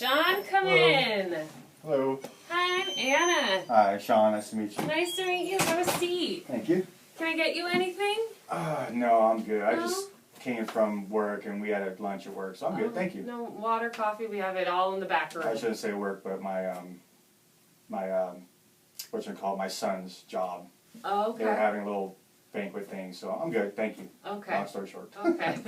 Sean, come Hello. in. Hello. Hi, I'm Anna. Hi, Sean. Nice to meet you. Nice to meet you. Have a seat. Thank you. Can I get you anything? No, I'm good. I No? just came from work and we had a lunch at work, so I'm good. Thank you. No water, coffee. We have it all in the back room. I shouldn't say work, but my what's it called? My son's job. Oh, They were okay. having a little banquet thing, so I'm good. Thank you. Okay. Long story short. Okay.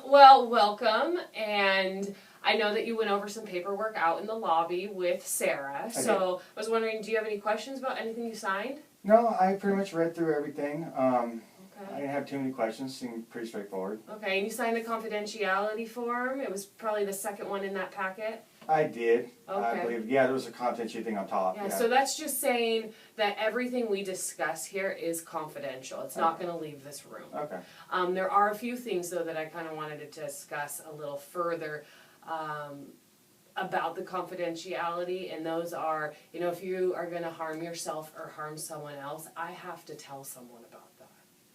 Well, welcome. And I know that you went over some paperwork out in the lobby with Sarah. So I was wondering, do you have any questions about anything you signed? No, I pretty much read through everything. I Okay. didn't have too many questions. Seemed pretty straightforward. Okay, and you signed the confidentiality form. It was probably the second one in that packet. I did. I Okay. believe. Yeah, there was a confidentiality thing on top. Yeah, so that's just saying that everything we discuss here is confidential. It's not going to leave this room. Okay. There are a few things, though, that I kind of wanted to discuss a little further about the confidentiality, and those are, you know, if you are going to harm yourself or harm someone else, I have to tell someone about that.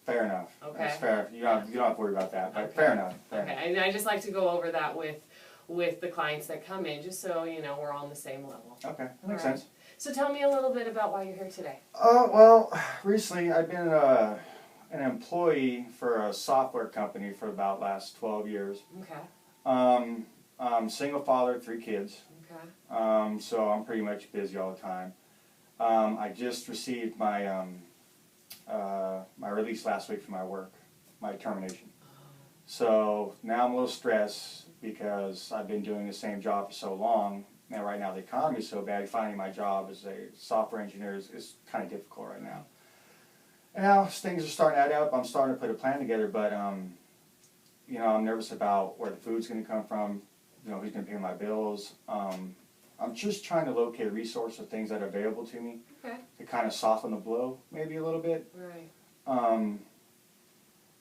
Fair enough. Okay. That's fair. You don't have to worry about that. But Okay. fair enough. Fair Okay, enough. and I just like to go over that with the clients that come in, just so, you know, we're on the same level. Okay, that makes All right. sense. So tell me a little bit about why you're here today. Well, recently I've been an employee for a software company for about last 12 years. Okay. Single father, 3 kids. Okay. So I'm pretty much busy all the time. I just received my my release last week from my work, my termination. So now I'm a little stressed because I've been doing the same job for so long. And right now the economy is so bad, finding my job as a software engineer is kind of difficult right now. And now things are starting to add up. I'm starting to put a plan together, but you know, I'm nervous about where the food's going to come from. You know, who's going to pay my bills. I'm just trying to locate a resource of things that are available to me Okay. to kind of soften the blow, maybe a little bit. Right.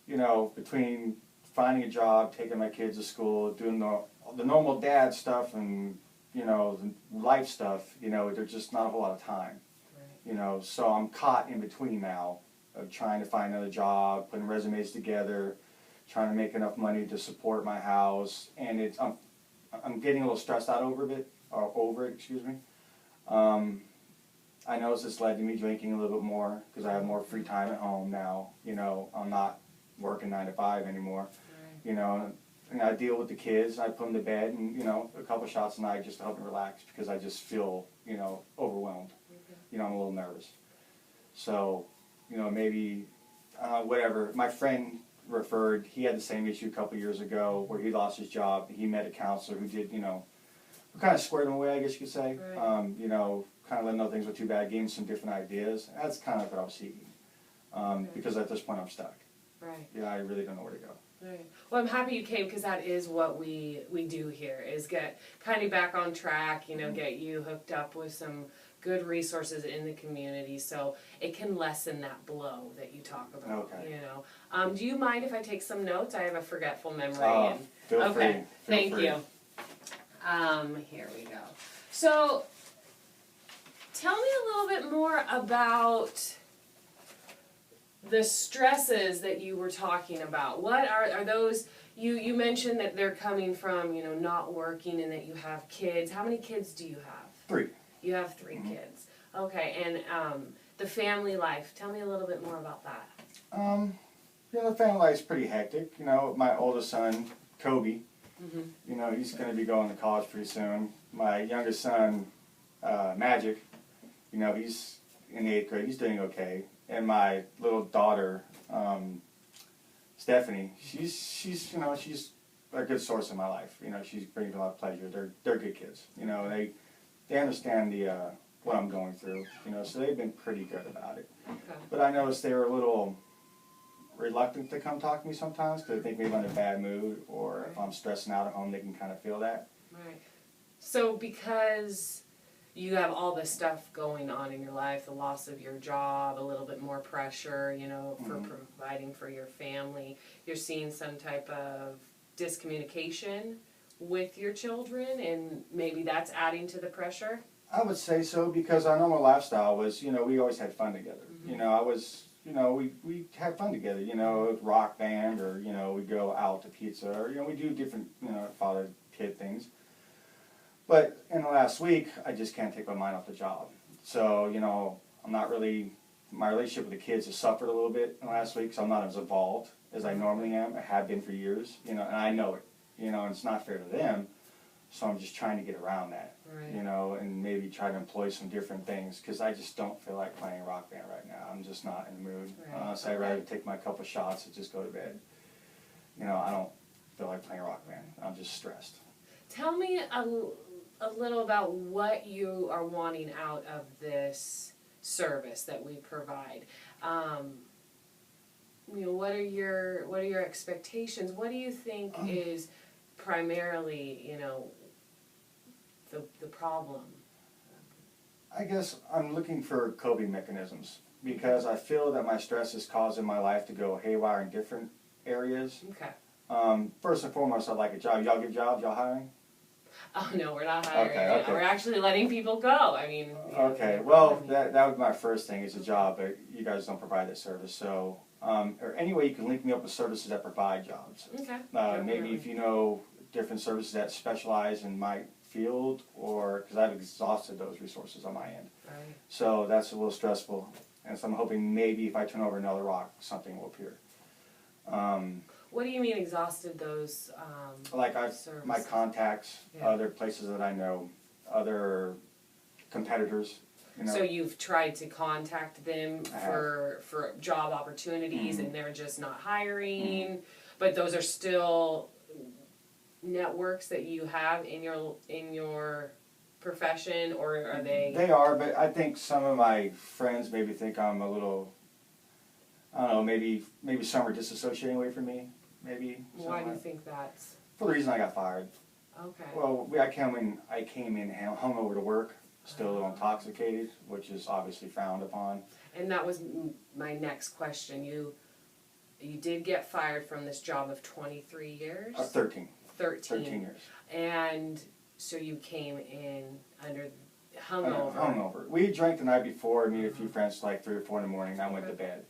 You know, between finding a job, taking my kids to school, doing the normal dad stuff, and you know, the life stuff. You know, there's just not a whole lot of time. Right. You know, so I'm caught in between now of trying to find another job, putting resumes together, trying to make enough money to support my house, and I'm getting a little stressed out over it. Excuse me. I noticed it's led to me drinking a little bit more because I have more free time at home now. You know, I'm not working 9 to 5 anymore. Right. You know, and I deal with the kids. I put them to bed, and you know, a couple shots a night just to help me relax because I just feel, you know, overwhelmed. Okay. You know, I'm a little nervous. So, you know, maybe whatever. My friend referred. He had the same issue a couple years ago where he lost his job. He met a counselor who did, you know, who kind of squared him away, I guess you could say. Right. You know, kind of let him know things were too bad, gave him some different ideas. That's kind of what I was seeking. Because at this point I'm stuck. Right. Yeah, I really don't know where to go. Right. Well, I'm happy you came because that is what we do here, is get kind of back on track, you know, get you hooked up with some good resources in the community so it can lessen that blow that you talk about. Okay. You know. Do you mind if I take some notes? I have a forgetful memory. Feel free. Okay. Thank you. Here we go. So tell me a little bit more about the stresses that you were talking about. What are those? You mentioned that they're coming from, you know, not working and that you have kids. How many kids do you have? 3. You have 3 kids. Okay, and the family life. Tell me a little bit more about that. You know, the family life's pretty hectic. You know, my oldest son, Kobe, Mm-hmm. you know, he's going to be going to college pretty soon. My youngest son, Magic, you know, he's in the 8th grade. He's doing okay. And my little daughter, Stephanie, she's you know, she's a good source in my life. You know, she's bringing a lot of pleasure. They're good kids. You know, they understand what I'm going through. You know, so they've been pretty good about it. Okay. But I noticed they were a little reluctant to come talk to me sometimes because they think maybe I'm in a bad mood, or if I'm stressing out at home, they can kind of feel that. Right. So because you have all this stuff going on in your life, the loss of your job, a little bit more pressure, you know, for providing for your family, you're seeing some type of discommunication with your children, and maybe that's adding to the pressure? I would say so, because our normal lifestyle was, you know, we always had fun together. You know, you know, we had fun together, you know, rock band, or, you know, we go out to pizza, or, you know, we do different, you know, father-kid things. But in the last week, I just can't take my mind off the job. So, you know, I'm not really, my relationship with the kids has suffered a little bit in the last week, so I'm not as involved as I normally am. I have been for years, you know, and I know it, you know, and it's not fair to them. So I'm just trying to get around that, Right. you know, and maybe try to employ some different things, because I just don't feel like playing rock band right now. I'm just not in the mood. Right. So I'd rather take my couple shots and just go to bed. You know, I don't feel like playing rock band. I'm just stressed. Tell me a little about what you are wanting out of this service that we provide. You know, what are your expectations? What do you think is primarily, you know, the problem? I guess I'm looking for coping mechanisms, because I feel that my stress is causing my life to go haywire in different areas. Okay. First and foremost, I'd like a job. Y'all get jobs? Y'all hiring? Oh no, we're not hiring. Okay, okay. We're actually letting people go. I mean. Okay, well, that would be my first thing, is a job, but you guys don't provide that service. So, or any way you can link me up with services that provide jobs. Okay. Maybe if you know different services that specialize in my field, or, because I've exhausted those resources on my end. Right. So that's a little stressful. And so I'm hoping maybe if I turn over another rock, something will appear. What do you mean exhausted those Like my services? contacts, Yeah. other places that I know, other competitors. You know. So you've tried to contact them I for job opportunities, Mhm. and they're just not hiring. But those are still networks that you have in your profession, or are they? They are, but I think some of my friends maybe think I'm a little, I don't know, maybe some are disassociating away from me, maybe. Why do you like- think that's? For the reason I got fired. Okay. Well, I came in hungover to work, still a little intoxicated, which is obviously frowned upon. And that was my next question. You did get fired from this job of 23 years? 13. 13. 13 years. And so you came in under hungover. Hungover. We drank the night before. I meet a few friends like 3 or 4 in the morning. And I went to bed.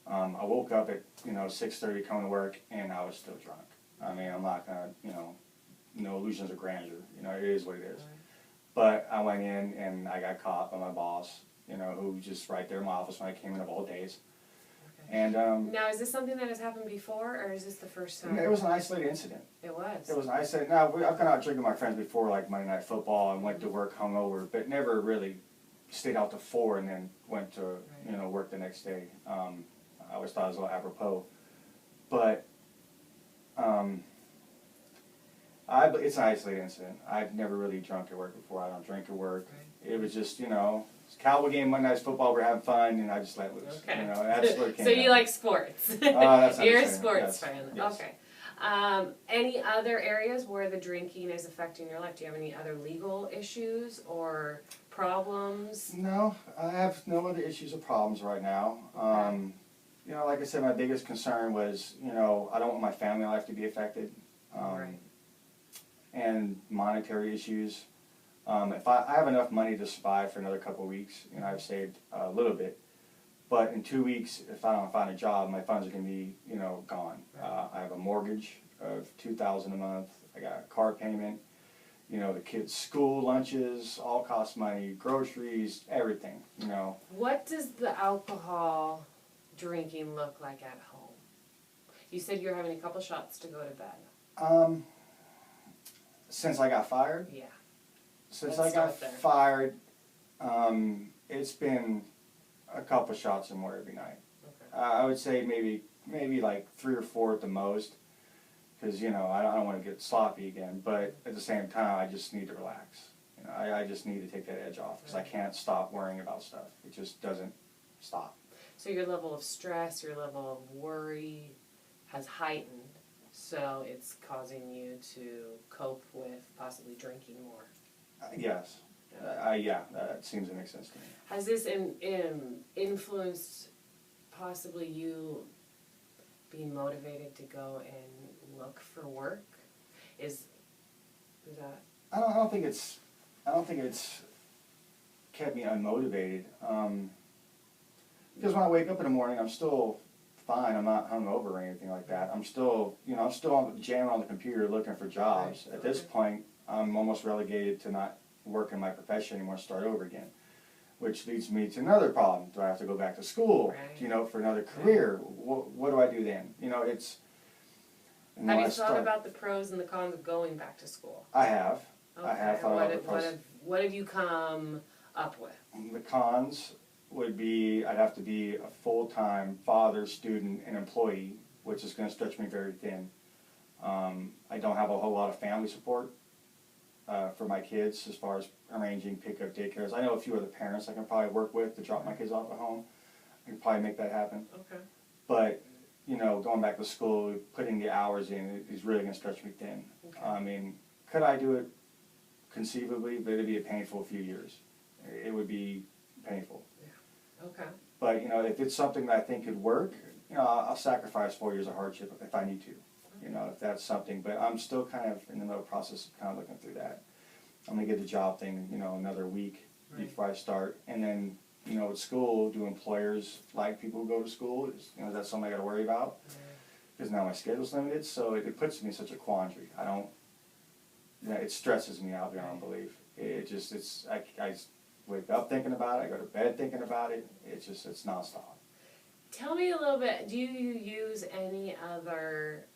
I woke up at 6:30 coming to work, and I was still drunk. I mean, I'm not gonna no illusions of grandeur. It is what it is. Right. But I went in and I got caught by my boss. Who was just right there in my office when I came in of all days. Okay. And Now, is this something that has happened before, or is this the first time? it was an isolated incident. It was. It was an isolated. Now I've gone out drinking with my friends before, like Monday Night Football, and went to work hungover, but never really stayed out to 4 and then went to work the next day. I always thought it was a little apropos, but it's an isolated incident. I've never really drunk at work before. I don't drink at work. Right. It was just it's a Cowboy game, Monday Night Football. We're having fun, and I just let loose. Okay. That's what it came So down. you like sports. That's You're a understandable. sports Yes. fan. Yes. Okay. Any other areas where the drinking is affecting your life? Do you have any other legal issues or problems? No, I have no other issues or problems right now. Like I said, my biggest concern was, I don't want my family life to be affected. Right. And monetary issues. If I have enough money to survive for another couple of weeks, I've saved a little bit. But in 2 weeks, if I don't find a job, my funds are going to be, gone. I have a mortgage of $2,000 a month. I got a car payment. The kids' school lunches all cost money, groceries, everything. What does the alcohol drinking look like at home? You said you're having a couple shots to go to bed. Since I got fired. Yeah. Since Let's I got start there. fired, it's been a couple shots or more every night. Okay. I would say maybe like 3 or 4 at the most, because I don't want to get sloppy again. But at the same time, I just need to relax. I just need to take that edge off, because I can't stop worrying about stuff. It just doesn't stop. So your level of stress, your level of worry has heightened, so it's causing you to cope with possibly drinking more. Yes. That seems to make sense to me. Has this influenced possibly you being motivated to go and look for work? Is that? I don't think it's kept me unmotivated. Because when I wake up in the morning, I'm still fine. I'm not hungover or anything like that. I'm still, I'm still jamming on the computer looking for jobs. Right. At this point, I'm almost relegated to not work in my profession anymore, start over again. Which leads me to another problem. Do I have to go back to school, Right. for another career? What do I do then? It's... Have you thought about the pros and the cons of going back to school? I have. Okay. I have thought about the pros. What have you come up with? The cons would be I'd have to be a full-time father, student, and employee, which is going to stretch me very thin. I don't have a whole lot of family support for my kids as far as arranging pickup daycares. I know a few other parents I can probably work with to drop my kids off at home. I can probably make that happen. Okay. But, going back to school, putting the hours in is really going to stretch me thin. Okay. I mean, could I do it conceivably? But it'd be a painful few years. It would be painful. Yeah. Okay. But, if it's something that I think could work, I'll sacrifice 4 years of hardship if I need to. If that's something. But I'm still kind of in the middle process of kind of looking through that. I'm going to get the job thing, another week before I start. And then, at school, do employers like people who go to school? Is that something I got to worry about? Because now my schedule's limited, so it puts me in such a quandary. It stresses me out beyond belief. I wake up thinking about it, I go to bed thinking about it. It's nonstop. Tell me a little bit, do you use any other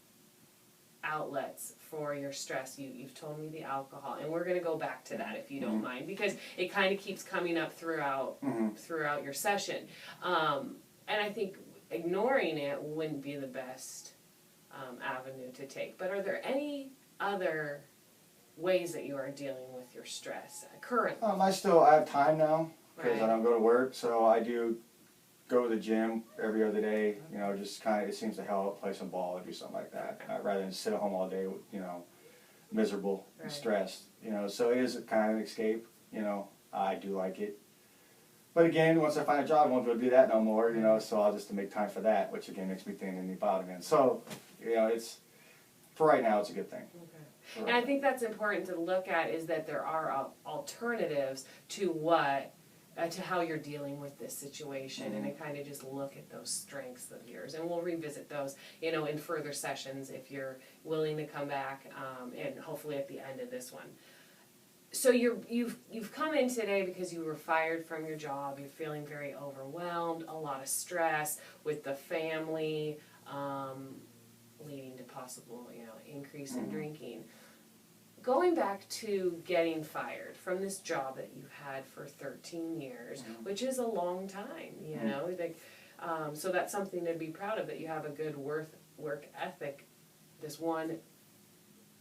outlets for your stress? You've told me the alcohol, and we're going to go back to that if you don't mind, because it kind of keeps coming up throughout your session. And I think ignoring it wouldn't be the best avenue to take. But are there any other ways that you are dealing with your stress currently? I have time now because Right. I don't go to work, so I do go to the gym every other day. Just kind of, it seems to help, play some ball or do something like that, rather than sit at home all day, miserable and Right. stressed. So it is a kind of an escape. I do like it. But again, once I find a job, I won't be able to do that no more. So I'll just make time for that, which again makes me thin in the bottom end. So, it's for right now, it's a good thing. Okay. And I think that's important to look at, is that there are alternatives to to how you're dealing with this situation, and to kind of just look at those strengths of yours. And we'll revisit those, in further sessions if you're willing to come back, and hopefully at the end of this one. So you've come in today because you were fired from your job. You're feeling very overwhelmed, a lot of stress with the family, leading to possible, increase in drinking. Going back to getting fired from this job that you've had for 13 years, which is a long time, so that's something to be proud of, that you have a good work ethic. This one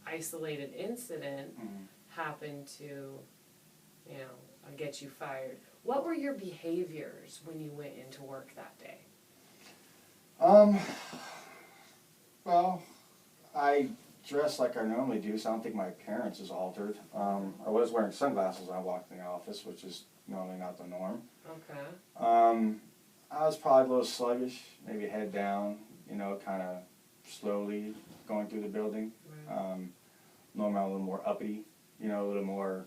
isolated incident happened to, get you fired. What were your behaviors when you went into work that day? Well, I dress like I normally do, so I don't think my appearance is altered. I was wearing sunglasses when I walked in the office, which is normally not the norm. Okay. I was probably a little sluggish, maybe head down, kind of slowly going through the building. Right. Normally I'm a little more uppity, a little more,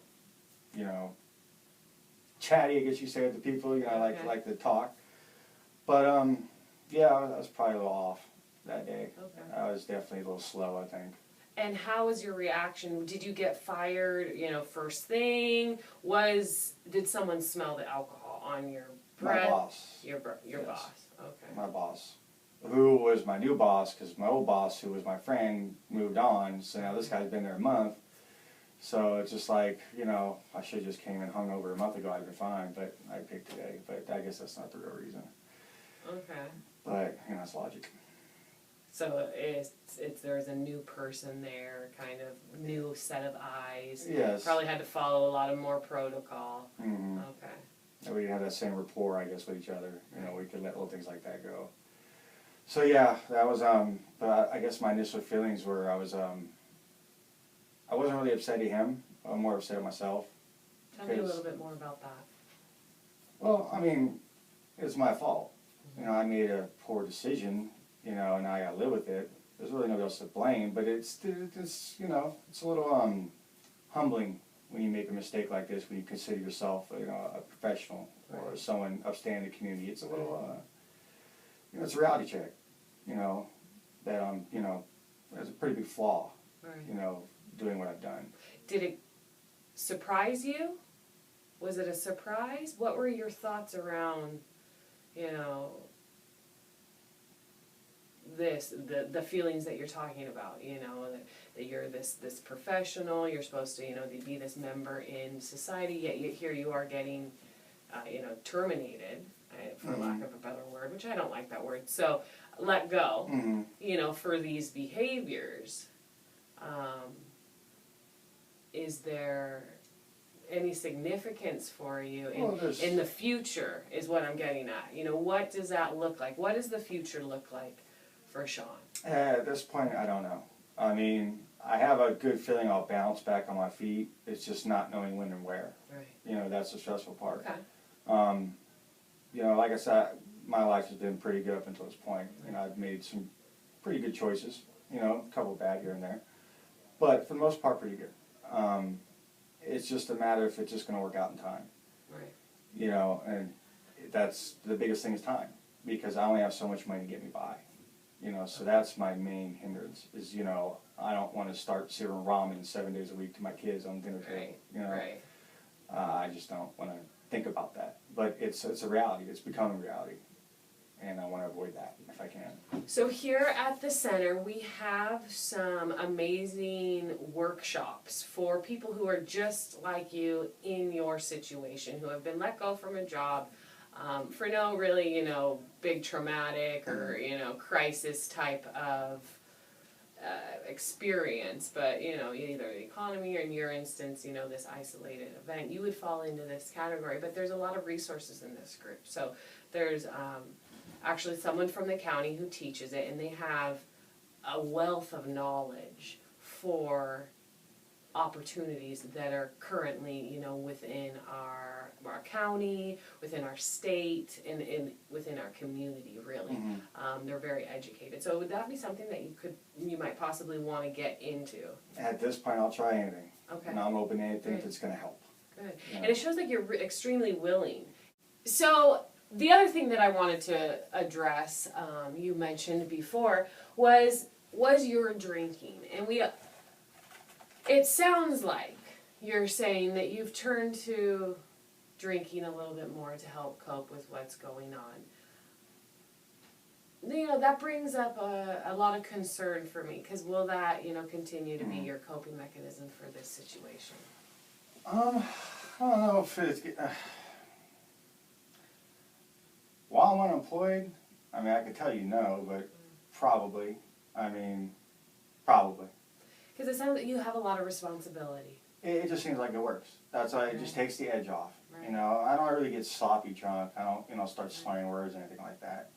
chatty, I guess you say, with the people, Okay. like to talk. But, yeah, I was probably a little off that day. Okay. I was definitely a little slow, I think. And how was your reaction? Did you get fired, first thing? Did someone smell the alcohol on your breath? My boss. Your Yes. boss. Okay. My boss. Who was my new boss, because my old boss, who was my friend, moved on, so now this guy's been there a month. So it's just like, I should have just came and hung over a month ago, I'd been fine, but I picked today. But I guess that's not the real reason. Okay. But, that's logic. So there's a new person there, kind of new set of eyes. Yes. Probably had to follow a lot of more protocol. Mm-hmm. Okay. And we had that same rapport, I guess, with each other. We could let little things like that go. So yeah, that was, but I guess my initial feelings were I wasn't really upset at him. I'm more upset at myself. Tell me a little bit more about that. Well, I mean, it's my fault. I made a poor decision, and I gotta live with it. There's really nobody else to blame, but it's it's a little humbling when you make a mistake like this, when you consider yourself, a professional or someone upstanding in the community. It's a little, it's a reality check. you know, that I'm, you know, there's a pretty big flaw, Right. you know, doing what I've done. Did it surprise you? Was it a surprise? What were your thoughts around, you know, the feelings that you're talking about, you know, that you're this professional, you're supposed to, you know, be this member in society, yet here you are getting, you know, terminated, for lack of a better word, which I don't like that word, so let go, you know, for these behaviors. Is there any significance for you in the future is what I'm getting at. You know, what does that look like? What does the future look like for Sean? At this point, I don't know. I mean, I have a good feeling I'll bounce back on my feet. It's just not knowing when and where. Right. You know, that's the stressful part. Okay. You know, like I said, my life has been pretty good up until this point. You know, I've made some pretty good choices. You know, a couple bad here and there. But for the most part, pretty good. It's just a matter if it's just going to work out in time. Right. You know, and that's the biggest thing is time. Because I only have so much money to get me by. You know, so that's my main hindrance is, you know, I don't want to start serving ramen 7 days a week to my kids on dinner table. Right. You know, Right. I just don't want to think about that. But it's a reality. It's becoming a reality. And I want to avoid that if I can. So here at the center, we have some amazing workshops for people who are just like you in your situation, who have been let go from a job for no really, you know, big traumatic or, you know, crisis type of experience, but, you know, either the economy or in your instance, you know, this isolated event, you would fall into this category, but there's a lot of resources in this group. So there's actually someone from the county who teaches it, and they have a wealth of knowledge for opportunities that are currently, you know, within our county, within our state, and within our community, really. They're very educated. So would that be something that you might possibly want to get into? At this point, I'll try anything. Okay. And I'm open to anything Good. if it's going to help. Good. Yeah. And it shows like you're extremely willing. So the other thing that I wanted to address, you mentioned before, was your drinking. And it sounds like you're saying that you've turned to drinking a little bit more to help cope with what's going on. You know, that brings up a lot of concern for me, because will that, you know, continue to be your coping mechanism for this situation? I don't know if it's... while I'm unemployed, I mean, I could tell you no, but probably. I mean, probably. Because it sounds like you have a lot of responsibility. It just seems like it works. That's why it just takes the edge off. Right. You know, I don't really get sloppy drunk. I don't, you know, start slurring words or anything like that.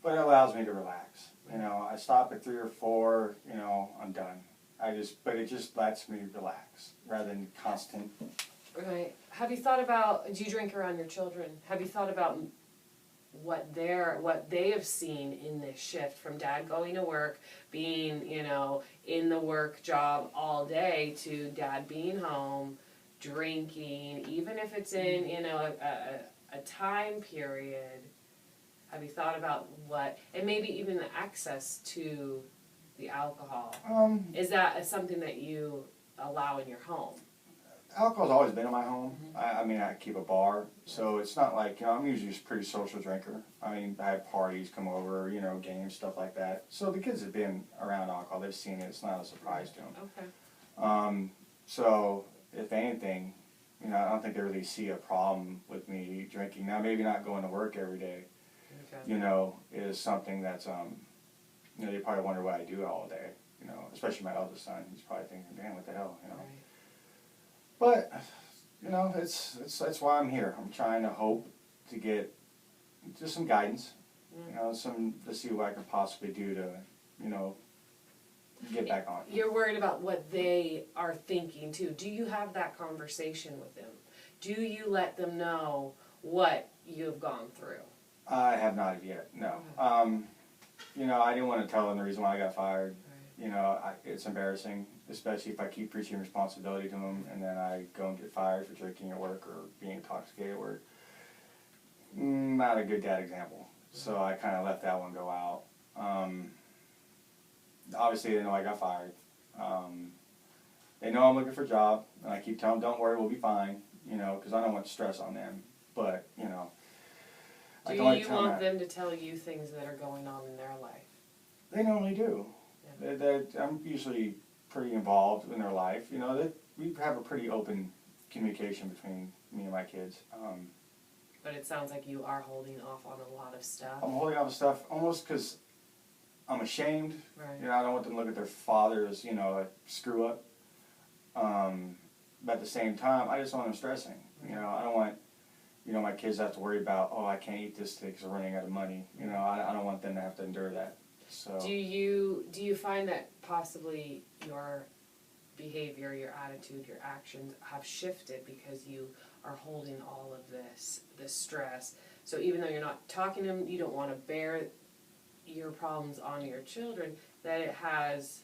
But it allows me to relax. You know, I stop at 3 or 4, you know, I'm done. But it just lets me relax rather than constant. Right. Have you thought about, do you drink around your children? Have you thought about what they have seen in this shift from dad going to work, being, you know, in the work job all day, to dad being home, drinking, even if it's in, you know, a time period? Have you thought about and maybe even the access to the alcohol? Is that something that you allow in your home? Alcohol's always been in my home. I mean, I keep a bar, so it's not like, you know, I'm usually just a pretty social drinker. I mean, I have parties come over, you know, games, stuff like that. So the kids have been around alcohol. They've seen it. It's not a surprise to them. Okay. So, if anything, you know, I don't think they really see a problem with me drinking. Now, maybe not going to work every day, Okay. you know, is something that's, you know, they probably wonder what I do all day, you know, especially my eldest son. He's probably thinking, damn, what the hell, you know. Right. But, you know, that's why I'm here. I'm trying to hope to get just some guidance, you know, to see what I can possibly do to, you know, get back on. You're worried about what they are thinking too. Do you have that conversation with them? Do you let them know what you've gone through? I have not yet, no. You know, I didn't want to tell them the reason why I got fired. You know, it's embarrassing, especially if I keep preaching responsibility to them and then I go and get fired for drinking at work or being intoxicated at work. Not a good dad example. So I kind of let that one go out. Obviously, they know I got fired. They know I'm looking for a job, and I keep telling them, don't worry, we'll be fine, you know, because I don't want stress on them. But, you know, Do I can only you tell want them them to tell you things that are going on in their life? they normally do. Yeah. I'm usually pretty involved in their life. You know, we have a pretty open communication between me and my kids. But it sounds like you are holding off on a lot of stuff. I'm holding on to stuff almost because I'm ashamed. Right. You know, I don't want them to look at their father as, you know, a screw up. But at the same time, I just don't want them stressing. You know, I don't want, you know, my kids to have to worry about, oh, I can't eat this today because we're running out of money. You know, I don't want them to have to endure that. So. Do you find that possibly your behavior, your attitude, your actions have shifted because you are holding all of this stress? So even though you're not talking to them, you don't want to bear your problems on your children, that it has,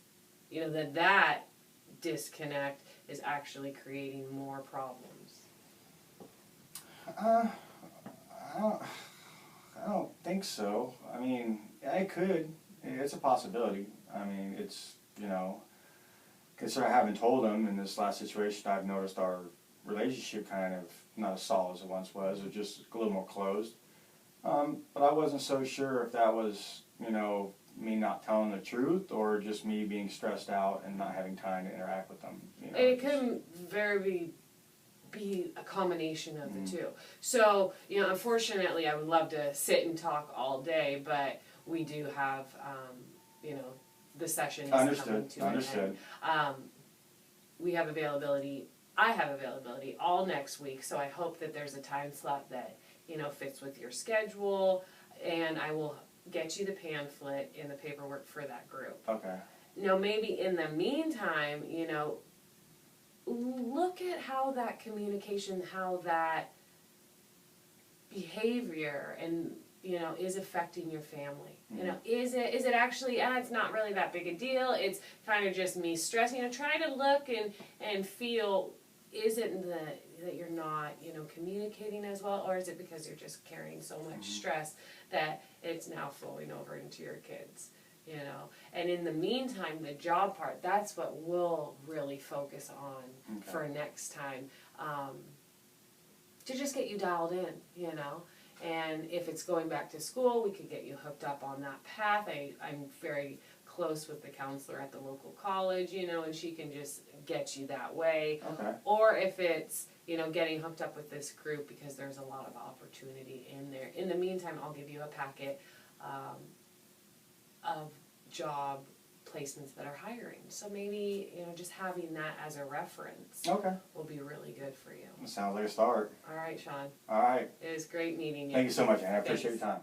you know, that disconnect is actually creating more problems. I don't think so. I mean, it could. It's a possibility. I mean, it's, you know, because I haven't told them in this last situation, I've noticed our relationship kind of not as solid as it once was, or just a little more closed. But I wasn't so sure if that was, you know, me not telling the truth or just me being stressed out and not having time to interact with them. You know, It can very be a combination of the two. So, you know, unfortunately, I would love to sit and talk all day, but we do have, you know, the session is coming to an end. We have availability. I have availability all next week, so I hope that there's a time slot that, you know, fits with your schedule, and I will get you the pamphlet and the paperwork for that group. Okay. Now, maybe in the meantime, you know, look at how that communication, how that behavior and, you know, is affecting your family. You know, is it actually, it's not really that big a deal, it's kind of just me stressing, you know, trying to look and feel, is it that you're not, you know, communicating as well, or is it because you're just carrying so much stress that it's now flowing over into your kids? You know, and in the meantime, the job part, that's what we'll really focus on for next time, to just get you dialed in, you know. And if it's going back to school, we could get you hooked up on that path. I'm very close with the counselor at the local college, you know, and she can just get you that way. Okay. Or if it's, you know, getting hooked up with this group, because there's a lot of opportunity in there. In the meantime, I'll give you a packet of job placements that are hiring. So maybe, you know, just having that as a reference will be really good for you. Sounds like a start. All right, Sean. All right. It was great meeting you. Thank you so much, Anna. I appreciate your time.